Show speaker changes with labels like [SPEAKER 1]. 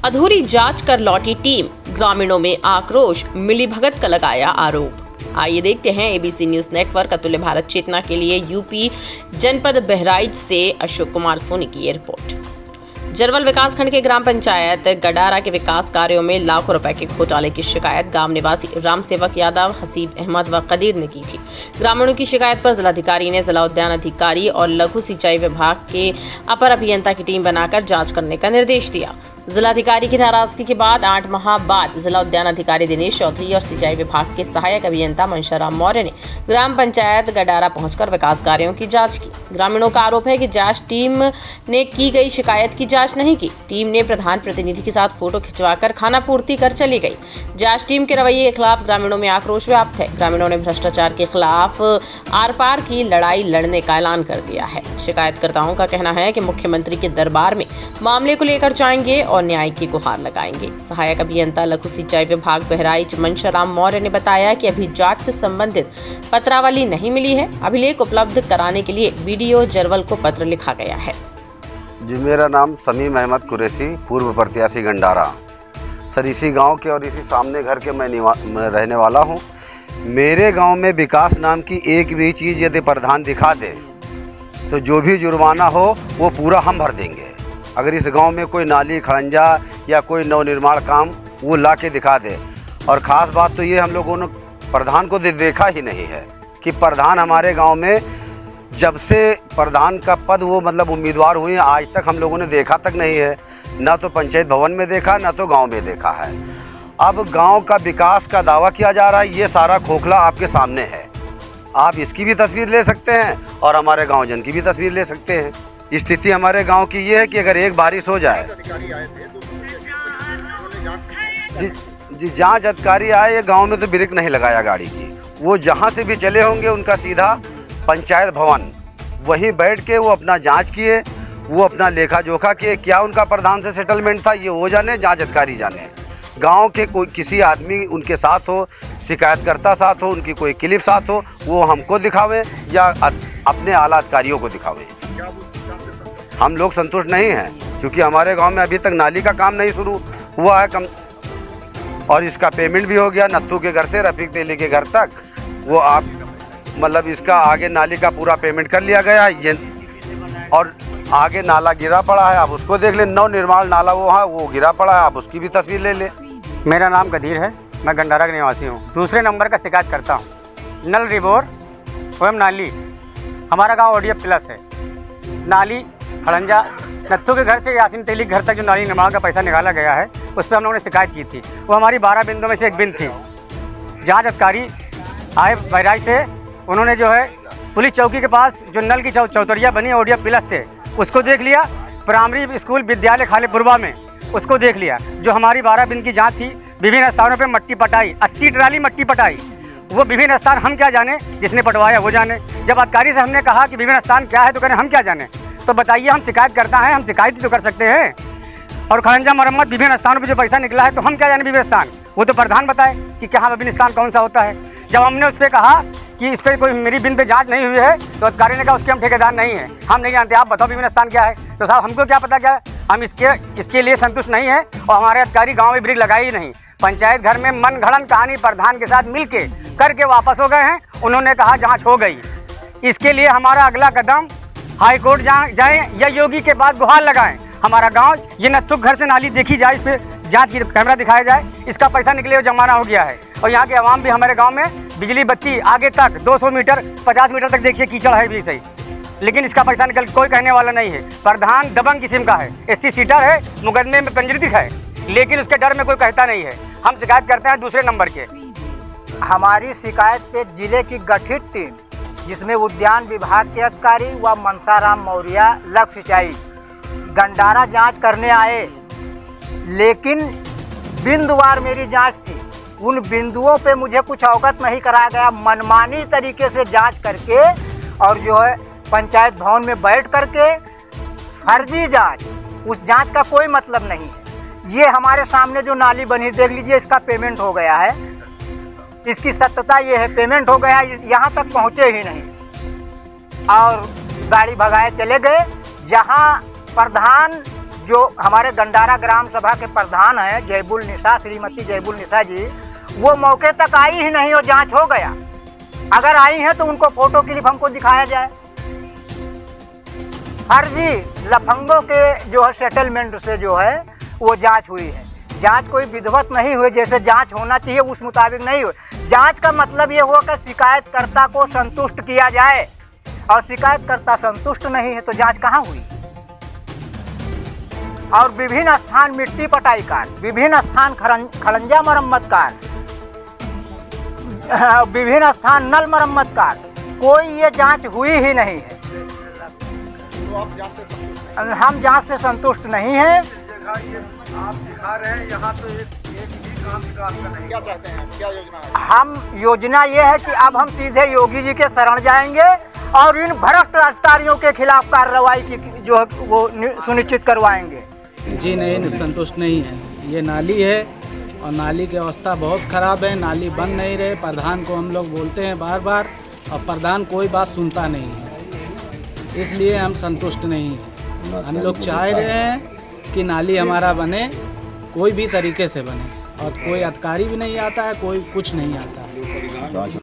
[SPEAKER 1] अधूरी जांच कर लौटी टीम, ग्रामीणों में आक्रोश, मिलीभगत का लगाया आरोप। आइए देखते हैं एबीसी न्यूज नेटवर्क अतुल्य भारत चेतना के लिए यूपी जनपद बहराइच से अशोक कुमार सोनी की ये रिपोर्ट। जरवल विकासखंड के ग्राम पंचायत गडारा के विकास कार्यों में लाखों रुपए के घोटाले की शिकायत गांव निवासी राम सेवक यादव, हसीब अहमद व कदीर ने की थी। ग्रामीणों की शिकायत पर जिलाधिकारी ने जिला उद्यान अधिकारी और लघु सिंचाई विभाग के अपर अभियंता की टीम बनाकर जांच करने का निर्देश दिया। जिलाधिकारी की नाराजगी के बाद 8 माह बाद जिला उद्यान अधिकारी दिनेश चौधरी और सिंचाई विभाग के सहायक अभियंता मनशाराम मौर्य ने ग्राम पंचायत गडारा पहुंचकर विकास कार्यों की जांच की। ग्रामीणों का आरोप है कि जांच टीम ने की गई शिकायत की जांच नहीं की। टीम ने प्रधान प्रतिनिधि के साथ फोटो खिंचवाकर खाना पूर्ति कर चली गई। जांच टीम के रवैये के खिलाफ ग्रामीणों में आक्रोश व्याप्त है। ग्रामीणों ने भ्रष्टाचार के खिलाफ आर पार की लड़ाई लड़ने का ऐलान कर दिया है। शिकायतकर्ताओं का कहना है कि मुख्यमंत्री के दरबार में मामले को लेकर जाएंगे और न्याय की गुहार लगाएंगे। सहायक अभियंता लघु सिंचाई विभाग बहराइच मनशाराम मौर्य ने बताया कि अभी जांच से संबंधित पत्रावली नहीं मिली है। अभिलेख उपलब्ध कराने के लिए बीडीओ जरवल को पत्र लिखा गया है।
[SPEAKER 2] जी, मेरा नाम समीम अहमद कुरैशी, पूर्व प्रत्याशी गंडारा। सर, इसी गांव के और इसी सामने घर के मैं रहने वाला हूं। मेरे गांव में विकास नाम की एक भी चीज़ यदि प्रधान दिखा दे तो जो भी जुर्माना हो वो पूरा हम भर देंगे। अगर इस गांव में कोई नाली, खड़ंजा या कोई नवनिर्माण काम वो ला के दिखा दे। और ख़ास बात तो ये, हम लोगों ने प्रधान को देखा ही नहीं है कि प्रधान हमारे गांव में जब से प्रधान का पद वो उम्मीदवार हुए आज तक हम लोगों ने देखा तक नहीं है। ना तो पंचायत भवन में देखा, ना तो गांव में देखा है। अब गांव का विकास का दावा किया जा रहा है, ये सारा खोखला आपके सामने है। आप इसकी भी तस्वीर ले सकते हैं और हमारे गाँव जन की भी तस्वीर ले सकते हैं। स्थिति हमारे गांव की ये है कि अगर एक बारिश हो जाए, जी जांच अधिकारी आए, ये गांव में तो ब्रेक नहीं लगाया गाड़ी की। वो जहां से भी चले होंगे उनका सीधा पंचायत भवन, वहीं बैठ के वो अपना जांच किए, वो अपना लेखा जोखा किए। क्या उनका प्रधान से सेटलमेंट था ये वो जाने, जांच अधिकारी जाने। गांव के कोई किसी आदमी उनके साथ हो, शिकायतकर्ता साथ हो, उनकी कोई क्लिप साथ हो, वो हमको दिखावे या अपने आला अधिकारियों को दिखावे। हम लोग संतुष्ट नहीं हैं क्योंकि हमारे गांव में अभी तक नाली का काम नहीं शुरू हुआ है कम, और इसका पेमेंट भी हो गया नत्थू के घर से रफीक तेली के घर तक। वो आप इसका आगे नाली का पूरा पेमेंट कर लिया गया ये, और आगे नाला गिरा पड़ा है, आप उसको देख लें। नव निर्माण नाला वो है, वो गिरा पड़ा है, आप उसकी भी तस्वीर ले लें।
[SPEAKER 3] मेरा नाम कदीर है, मैं गंडारा का निवासी हूँ। दूसरे नंबर का शिकायत करता हूँ। नल रिबोर एवं नाली, हमारा गाँव ODF प्लस है। नाली खड़ंजा नत्थू के घर से यासीन तेली घर तक जो नाली निर्माण का पैसा निकाला गया है, उस पर हम लोगों ने शिकायत की थी। वो हमारी 12 बिंदुओं में से एक बिंद थी। जांच अधिकारी आए बहराइच से, उन्होंने जो है पुलिस चौकी के पास जो नल की चौतरिया बनी है ODF प्लस से, उसको देख लिया। प्राइमरी स्कूल विद्यालय खालेपुरवा में उसको देख लिया। जो हमारी 12 बिंद की जाँच थी, विभिन्न स्थानों पर मट्टी पटाई, 80 ट्राली मट्टी पटाई। वो विभिन्न स्थान हम क्या जाने, जिसने पटवाया वो जाने। जब अधिकारी से हमने कहा कि विभिन्न स्थान क्या है, तो कहने हम क्या जाने। तो बताइए, हम शिकायत करता है, हम शिकायत तो कर सकते हैं। और खड़ंजा मरम्मत विभिन्न स्थानों पर जो पैसा निकला है, तो हम क्या जाने विभिन्न स्थान, वो तो प्रधान बताए कि क्या विभिन्न स्थान कौन सा होता है। जब हमने उस पर कहा कि इस पर कोई मेरी बिन पे जांच नहीं हुई है, तो अधिकारी ने कहा उसके हम ठेकेदार नहीं है, हम नहीं जानते, आप बताओ विभिन्न स्थान क्या है। तो साहब हमको क्या पता क्या है, हम इसके लिए संतुष्ट नहीं है। और हमारे अधिकारी गाँव में ब्रेक लगाए ही नहीं। पंचायत घर में मन घड़न कहानी प्रधान के साथ मिल के करके वापस हो गए हैं। उन्होंने कहा जाँच हो गई। इसके लिए हमारा अगला कदम हाई कोर्ट जाएँ या योगी के बाद गुहार लगाएं। हमारा गांव ये नत्थू घर से नाली देखी जाए, इस पर जांच की कैमरा दिखाया जाए, इसका पैसा निकले जमाना हो गया है। और यहाँ के आवाम भी, हमारे गांव में बिजली बत्ती आगे तक 200 मीटर 50 मीटर तक देखिए कीचड़ है भी सही, लेकिन इसका पैसा निकल कोई कहने वाला नहीं है। प्रधान दबंग किस्म का है, SC सीटर है, मुकदमे में पंजीकृत है, लेकिन उसके डर में कोई कहता नहीं है। हम शिकायत करते हैं दूसरे नंबर के।
[SPEAKER 4] हमारी शिकायत पे जिले की गठित टीम, जिसमें उद्यान विभाग के अधिकारी व मनसाराम मौर्य लघु सिंचाई गंडारा जांच करने आए, लेकिन बिंदुवार मेरी जांच थी। उन बिंदुओं पे मुझे कुछ अवगत नहीं कराया गया। मनमानी तरीके से जांच करके और जो है पंचायत भवन में बैठ करके फर्जी जांच, उस जांच का कोई मतलब नहीं है। ये हमारे सामने जो नाली बनी देख लीजिए, इसका पेमेंट हो गया है, इसकी सत्यता ये है, पेमेंट हो गया, यहाँ तक पहुँचे ही नहीं और गाड़ी भगाए चले गए। जहाँ प्रधान जो हमारे गंडारा ग्राम सभा के प्रधान हैं जयबुल निशा, श्रीमती जयबुल निशा जी, वो मौके तक आई ही नहीं और जांच हो गया। अगर आई हैं तो उनको फोटो क्लिप हमको दिखाया जाए। फर्जी लफंगों के जो है सेटलमेंट से जो है वो जांच हुई है। जांच कोई विधिवत नहीं हुई, जैसे जांच होना चाहिए उस मुताबिक नहीं हुई। जांच का मतलब ये हुआ कि शिकायतकर्ता को संतुष्ट किया जाए, और शिकायतकर्ता संतुष्ट नहीं है तो जांच कहाँ हुई। और विभिन्न स्थान मिट्टी पटाई कार्य, विभिन्न स्थान खड़ंजा मरम्मत कार्य, विभिन्न स्थान नल मरम्मत कार्य, कोई ये जांच हुई ही नहीं है। हम जांच से संतुष्ट नहीं हैं।
[SPEAKER 2] आप दिखा रहे हैं यहाँ तो एक भी काम विकास का नहीं। क्या चाहते हैं, क्या योजना है?
[SPEAKER 4] हम योजना ये है कि अब हम सीधे योगी जी के शरण जाएंगे और इन भ्रष्ट अधिकारियों के खिलाफ कार्रवाई की जो है वो सुनिश्चित करवाएंगे।
[SPEAKER 5] जी नहीं, संतुष्ट नहीं है। ये नाली है और नाली की अवस्था बहुत ख़राब है। नाली बन नहीं रहे। प्रधान को हम लोग बोलते हैं बार बार और प्रधान कोई बात सुनता नहीं है, इसलिए हम संतुष्ट नहीं हैं। हम लोग चाह रहे हैं कि नाली हमारा बने, कोई भी तरीके से बने, और कोई अधिकारी भी नहीं आता है, कोई कुछ नहीं आता है।